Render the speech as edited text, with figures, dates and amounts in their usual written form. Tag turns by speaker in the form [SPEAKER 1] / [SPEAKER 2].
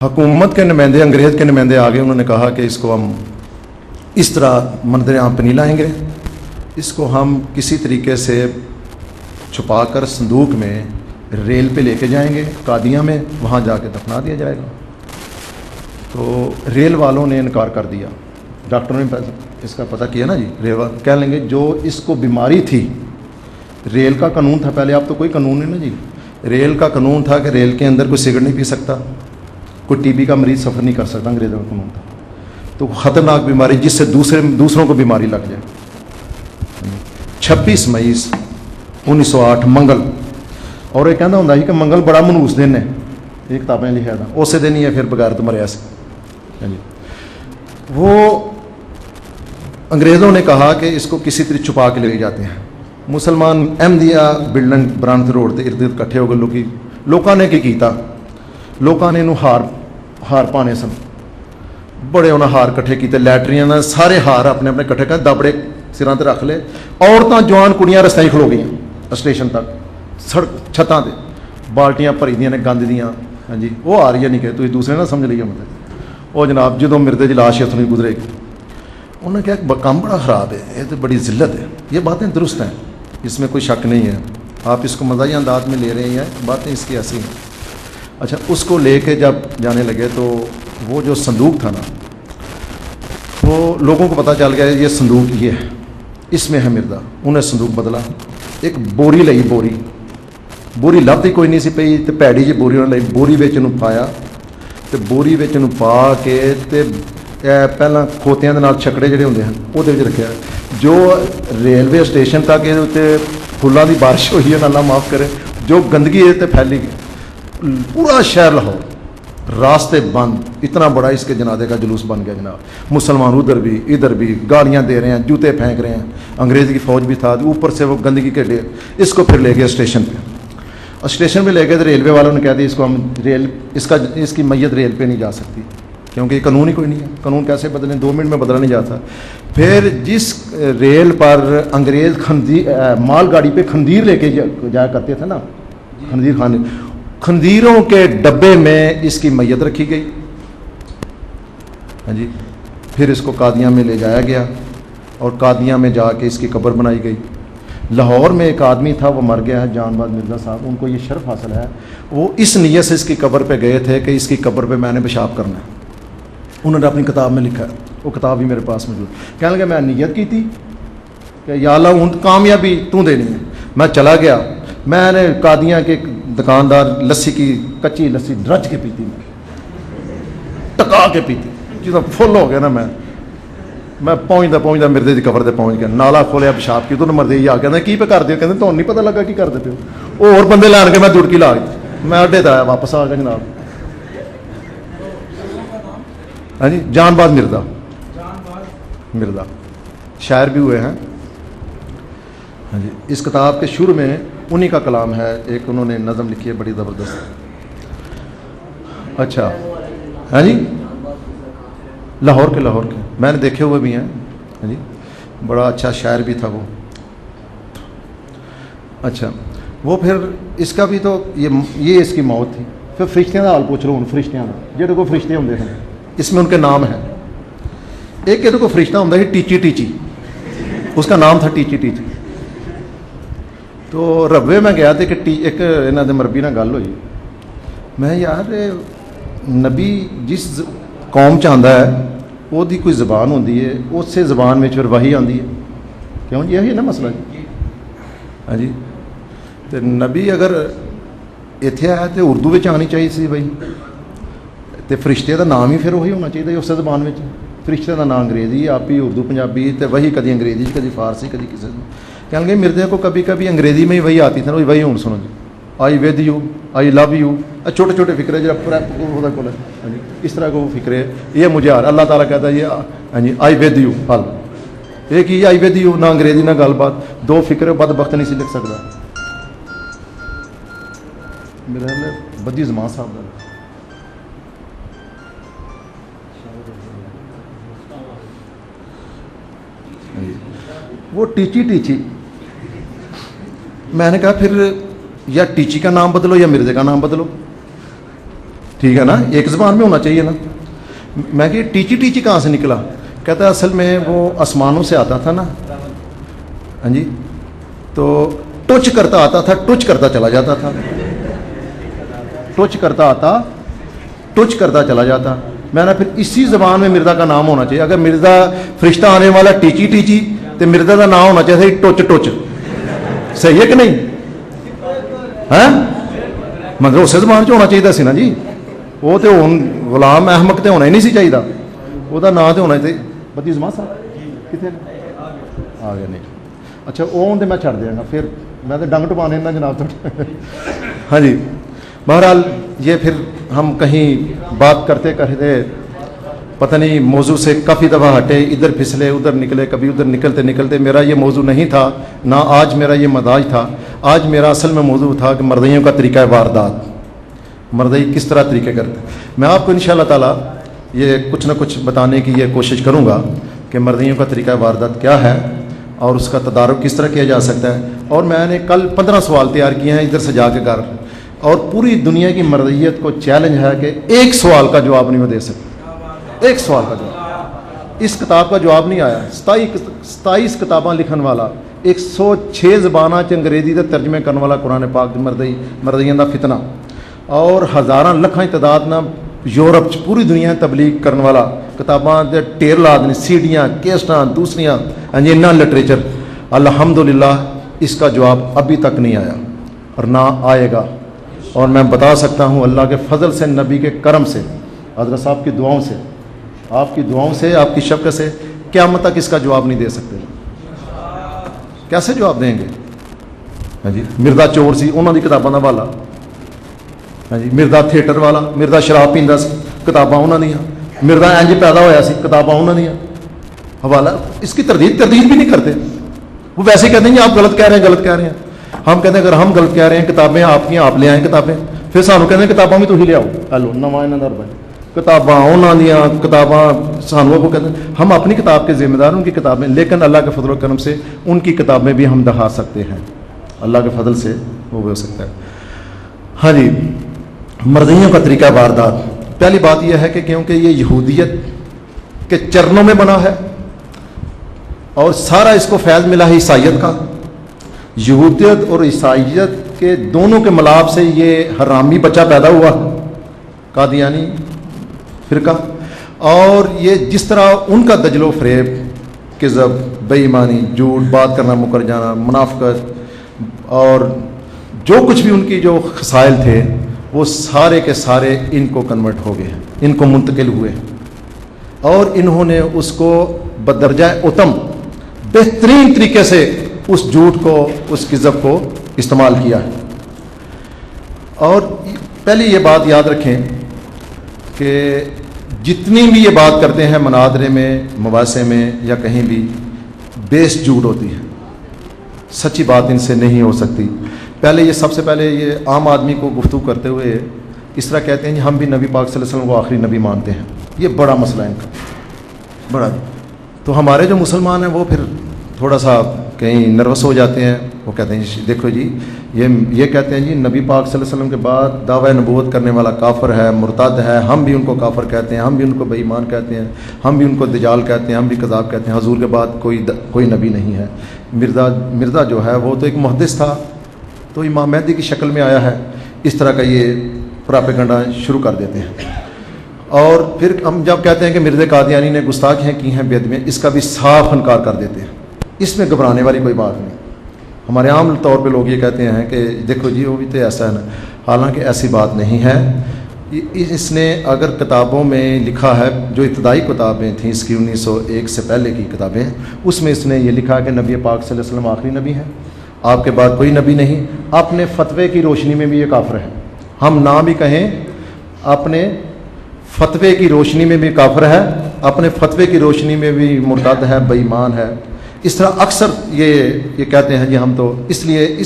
[SPEAKER 1] हुकूमत के नुमाइंदे, अंग्रेज़ के नुमाइंदे आ गए। उन्होंने कहा कि इसको हम इस तरह मंदिर आम पे नहीं लाएंगे, इसको हम किसी तरीके से छुपा कर संदूक में रेल पे लेके जाएंगे कादियाँ में, वहाँ जाके दफना दिया जाएगा। तो रेल वालों ने इनकार कर दिया। डॉक्टरों ने इसका पता किया ना जी, रेल कह लेंगे जो इसको बीमारी थी, रेल का कानून था पहले, अब तो कोई कानून नहीं ना जी। रेल का कानून था कि रेल के अंदर कोई सिगरेट नहीं पी सकता, कोई टीबी का मरीज़ सफ़र नहीं कर सकता, अंग्रेज़ों का कानून था। तो ख़तरनाक बीमारी जिससे दूसरों को बीमारी लग जाए। 26 मई 1908 मंगल, और ये कहना होंदा कि मंगल बड़ा मनूस दिन है, ये किताबें लिखा था, उस दिन ही है फिर बगैरत मरिया से। वो अंग्रेज़ों ने कहा कि इसको किसी तरह छुपा के ले जाते हैं। मुसलमान अहमदिया बिल्डिंग ब्रांथ रोड के इर्द गिर्द इकट्ठे हो गए। लोगों ने की कीता, लोगों ने हार पाने सन, बड़े उन्हें हार इकट्ठे किए, लैटरियां ने सारे हार अपने अपने इकट्ठे कर दाबड़े सिरां ते रख ले। औरतां जवान कुड़ियां रस्ते ही खलो गई स्टेशन तक, सड़क छत्तां ते बाल्टियां भरी दियां ने गंद दियां। हाँ जी, वो आ रही है नहीं कि तुम दूसरे ना समझ लीजिए। मतलब वो जनाब जो मिर्दे की लाश इतनी गुजरेगी, उन्होंने कहा काम बड़ा ख़राब है, ये तो बड़ी ज़िल्लत है। ये बातें दुरुस्त हैं, इसमें कोई शक नहीं है, आप इसको मज़ाही अंदाज में ले रहे हैं, बातें इसकी ऐसी हैं। अच्छा, उसको लेके जब जाने लगे तो वो जो संदूक था ना, वो लोगों को पता चल गया ये संदूक ये है, इसमें है मिर्दा। उन्हें संदूक बदला, एक बोरी लई, बोरी लभदी कोई नहीं सी पई, तो भैड़ी जी बोरी उन्हें लई, बोरी विच नूं पाया, तो बोरी विच नूं पा के ते पहला खोतियां दे नाल छकड़े जिहड़े हुंदे हन उहदे विच रखिया। जो रेलवे स्टेशन तक ये उत्ते फुल्लां दी बारिश होई है, अल्लाह माफ़ करे, जो गंदगी है तो फैली गई। पूरा शहर लाहौर, रास्ते बंद, इतना बड़ा इसके जनाजे का जुलूस बन गया जनाब। मुसलमान उधर भी इधर भी गालियाँ दे रहे हैं, जूते फेंक रहे हैं, अंग्रेज़ की फ़ौज भी था, ऊपर से वो गंदगी के ढेर। इसको फिर ले गए स्टेशन पे, और स्टेशन पे ले गए तो रेलवे वालों ने कह दिया इसको हम इसकी मैयत रेल पे नहीं जा सकती, क्योंकि ये कानून ही कोई नहीं है। कानून कैसे बदलें, 2 मिनट में बदला नहीं जाता। फिर जिस रेल पर अंग्रेज़ मालगाड़ी पे खंजीर लेके जाया करते थे ना, खंजीर खाने, खंजीरों के डब्बे में इसकी मैयत रखी गई। हाँ जी, फिर इसको कादियाँ में ले जाया गया, और कादियाँ में जाके इसकी कब्र बनाई गई। लाहौर में एक आदमी था, वो मर गया है, जानबाज मिर्ज़ा साहब, उनको ये शर्फ हासिल है। वो इस नीयत से इसकी कब्र पे गए थे कि इसकी कब्र पे मैंने पेशाब करना है। उन्होंने अपनी किताब में लिखा है, वो किताब भी मेरे पास मौजूद। कहने लगे मैं नीयत की थी कि या अल्लाह हूँ कामयाबी तू देनी है। मैं चला गया, मैंने कादियाँ के दुकानदार लस्सी की कच्ची लस्सी ड्रज के पीती, मैं टका के पीती, जितना फुल हो गया ना। मैं पहुँचता मिर्दे की कबर से पहुँच गया, नाला खोलिया पेशाब की, तो मरदे ही आ कहते की पे कर दिया, कहते तो नहीं पता लगा की करते पे हो। और बंदे लैन के मैं दुड़की ला गई, मैं अड्डे आया, वापस आ गया जनाब। हाँ जी, जानबाज मिर्दा शायर भी हुए हैं। हाँ जी, इस किताब के शुरू में उन्हीं का कलाम है, एक उन्होंने नज़म लिखी है बड़ी ज़बरदस्त। अच्छा, हाँ जी, लाहौर के मैंने देखे हुए भी हैं। हाँ जी, बड़ा अच्छा शायर भी था वो। अच्छा, वो फिर इसका भी तो ये इसकी मौत थी। फिर फरिश्तियां का हाल पूछ लो, फरिश्तियां का जेडे को फरिश्ते होंगे हैं, इसमें उनके नाम हैं। एक ये को फरिश्ता होंगे टीची, उसका नाम था टीची। तो रबे मैं गया तो एक इन्हों के मरबी ना गल हुई, मैं यार नबी जिस कौम च आंदा है वो दी कोई ज़बान होंदी है, उस ज़बान में फिर वही आती है, क्यों जी, यही है ना मसला जी। हाँ जी, तो नबी अगर इत्थे आया तो उर्दू में आनी चाहिए सी बई, तो फरिश्ते का नाम ही फिर वही होना चाहिए उस ज़बान में। फरिश्ते का नाम अंग्रेज़ी, आप ही उर्दू पंजाबी, तो वही कभी अंग्रेज़ी, कभी फारसी, कभी किसी। कह लगे मिर्दे को कभी कभी अंग्रेज़ी में ही वही आती थी ना, वही हूँ सुनो जी, I with you, I love you, छोटे छोटे फिक्रे जो को इस तरह को फिक्रे, ये मुझे आ रहा। अल्लाह ताला कहता है ये, हाँ जी, आई विद यू, हल एक ही आई विद यू, ना अंग्रेज़ी ना गलबात, 2 फिक्रे बदबख्त नहीं सी लिख सकता। मेरा बदी जमान साहब का वो टीची। मैंने कहा फिर या टीची का नाम बदलो या मिर्ज़े का नाम बदलो। ٹھیک ہے نا, ایک زبان میں ہونا چاہیے نا. میں کہ ٹیچی ٹیچی کہاں سے نکلا؟ کہتا ہے اصل میں وہ آسمانوں سے آتا تھا نا, ہاں جی, تو ٹچ کرتا آتا تھا, ٹچ کرتا چلا جاتا تھا, ٹچ کرتا آتا, ٹچ کرتا چلا جاتا. میں نے پھر اسی زبان میں مرزا کا نام ہونا چاہیے. اگر مرزا فرشتہ آنے والا ٹیچی ٹیچی تو مرزا کا نام ہونا چاہیے ٹچ ٹچ. صحیح ہے کہ نہیں؟ ہاں, مگر اسی زبان چ ہونا چاہیے سی نا جی. وہ تو ہوں غلام احمد تو ہونا ہی نہیں سی چاہیے, وہ نام تو ہونا چاہیے. بتی زمان صاحب کتنے آ گیا؟ نہیں, اچھا وہ تو میں چھڑ دیا گا, پھر میں تو ڈنگ ٹپانے نا جناب. ہاں جی, بہرحال یہ پھر ہم کہیں بات کرتے کرتے پتہ نہیں موضوع سے کافی دفعہ ہٹے, ادھر پھسلے ادھر نکلے, کبھی ادھر نکلتے نکلتے میرا یہ موضوع نہیں تھا, نہ آج میرا یہ مزاج تھا. آج میرا اصل میں موضوع تھا کہ مردیوں کا طریقہ واردات, مردئی کس طرح طریقے کرتے. میں آپ کو انشاءاللہ تعالیٰ یہ کچھ نہ کچھ بتانے کی یہ کوشش کروں گا کہ مردیوں کا طریقہ واردات کیا ہے اور اس کا تدارک کس طرح کیا جا سکتا ہے. اور میں نے کل 15 سوال تیار کیے ہیں ادھر سے جا کے گھر, اور پوری دنیا کی مردیت کو چیلنج ہے کہ ایک سوال کا جواب نہیں وہ دے سکتے. ایک سوال کا جواب, اس کتاب کا جواب نہیں آیا. 27 کتاباں لکھن والا, 106 زباناں انگریزی کا ترجمے کرنے والا قرآن پاک مردیاں دا فتنہ, اور ہزاراں لکھاں تعداد نہ یورپ پوری دنیا تبلیغ کرنے والا کتاباں دے ٹیر لا دیں, سیڈیاں کیسٹاں دوسریاں انجینا لٹریچر. الحمدللہ اس کا جواب ابھی تک نہیں آیا اور نہ آئے گا. اور میں بتا سکتا ہوں اللہ کے فضل سے, نبی کے کرم سے, حضرت صاحب کی دعاؤں سے, آپ کی دعاؤں سے, آپ کی شفقت سے قیامت تک اس کا جواب نہیں دے سکتے. کیسے جواب دیں گے؟ ہاں جی, مرزا چور سی, انہوں کی کتابوں کا حوالہ. ہاں جی, مرزا تھیٹر والا, مرزا شراب پیندا سی, کتاباں انہوں دیا. مرزا انج پیدا ہویا سی, کتاباں انہوں دیا. حوالہ اس کی تردید بھی نہیں کرتے. وہ ویسے ہی کہتے ہیں آپ غلط کہہ رہے ہیں, غلط کہہ رہے ہیں. ہم کہتے ہیں اگر ہم غلط کہہ رہے ہیں, کتابیں آپ کی, آپ لے آئیں کتابیں, پھر سانو کہتے ہیں کتاباں بھی تھی لے آؤ. ہلو نواں انہوں کا روپئے, کتاباں انہوں دیا, کتاباں سانو کو کہتے ہیں. ہم اپنی کتاب کے ذمہ دار, ان کی کتابیں, لیکن اللہ کے فضل و کرم سے ان کی کتابیں بھی ہم دکھا سکتے ہیں. اللہ کے فضل سے وہ بھی ہو سکتا ہے. ہاں جی, مردیوں کا طریقہ واردات. پہلی بات یہ ہے کہ کیونکہ یہ یہودیت کے چرنوں میں بنا ہے اور سارا اس کو فیض ملا ہے عیسائیت کا. یہودیت اور عیسائیت کے دونوں کے ملاپ سے یہ حرامی بچہ پیدا ہوا, قادیانی فرقہ. اور یہ جس طرح ان کا دجل و فریب, کذب, بے ایمانی, جھوٹ, بات کرنا مکر جانا, منافقت اور جو کچھ بھی ان کی جو خصائل تھے وہ سارے کے سارے ان کو کنورٹ ہو گئے, ان کو منتقل ہوئے, اور انہوں نے اس کو بدرجہ اتم بہترین طریقے سے اس جھوٹ کو, اس کذب کو استعمال کیا ہے. اور پہلے یہ بات یاد رکھیں کہ جتنی بھی یہ بات کرتے ہیں مناظرے میں, مباحثے میں یا کہیں بھی, بیس جھوٹ ہوتی ہے, سچی بات ان سے نہیں ہو سکتی. پہلے یہ سب سے پہلے یہ عام آدمی کو گفتگو کرتے ہوئے اس طرح کہتے ہیں جی ہم بھی نبی پاک صلی اللہ علیہ وسلم کو آخری نبی مانتے ہیں. یہ بڑا مسئلہ ہے ان کا, بڑا. تو ہمارے جو مسلمان ہیں وہ پھر تھوڑا سا کہیں نروس ہو جاتے ہیں. وہ کہتے ہیں دیکھو جی یہ کہتے ہیں جی نبی پاک صلی اللہ علیہ وسلم کے بعد دعوی نبوت کرنے والا کافر ہے, مرتد ہے, ہم بھی ان کو کافر کہتے ہیں, ہم بھی ان کو بے ایمان کہتے ہیں, ہم بھی ان کو دجال کہتے ہیں, ہم بھی کذاب کہتے ہیں. حضور کے بعد کوئی نبی نہیں ہے. مرزا جو ہے وہ تو ایک محدث تھا, تو امام مہدی کی شکل میں آیا ہے. اس طرح کا یہ پراپیگنڈا شروع کر دیتے ہیں. اور پھر ہم جب کہتے ہیں کہ مرزا قادیانی نے گستاخیاں کی ہیں بے میں, اس کا بھی صاف انکار کر دیتے ہیں. اس میں گھبرانے والی کوئی بات نہیں. ہمارے عام طور پہ لوگ یہ کہتے ہیں کہ دیکھو جی وہ بھی تو ایسا ہے نا, حالانکہ ایسی بات نہیں ہے. اس نے اگر کتابوں میں لکھا ہے, جو ابتدائی کتابیں تھیں اس کی 1901 سے پہلے کی کتابیں, اس میں اس نے یہ لکھا کہ نبی پاک صلی اللہ علیہ وسلم آخری نبی ہیں, آپ کے بعد کوئی نبی نہیں. اپنے فتوے کی روشنی میں بھی یہ کافر ہے. ہم نہ بھی کہیں, اپنے فتوے کی روشنی میں بھی کافر ہے, اپنے فتوے کی روشنی میں بھی مرتد ہے, بے ایمان ہے. اس طرح اکثر یہ کہتے ہیں جی ہم تو, اس لیے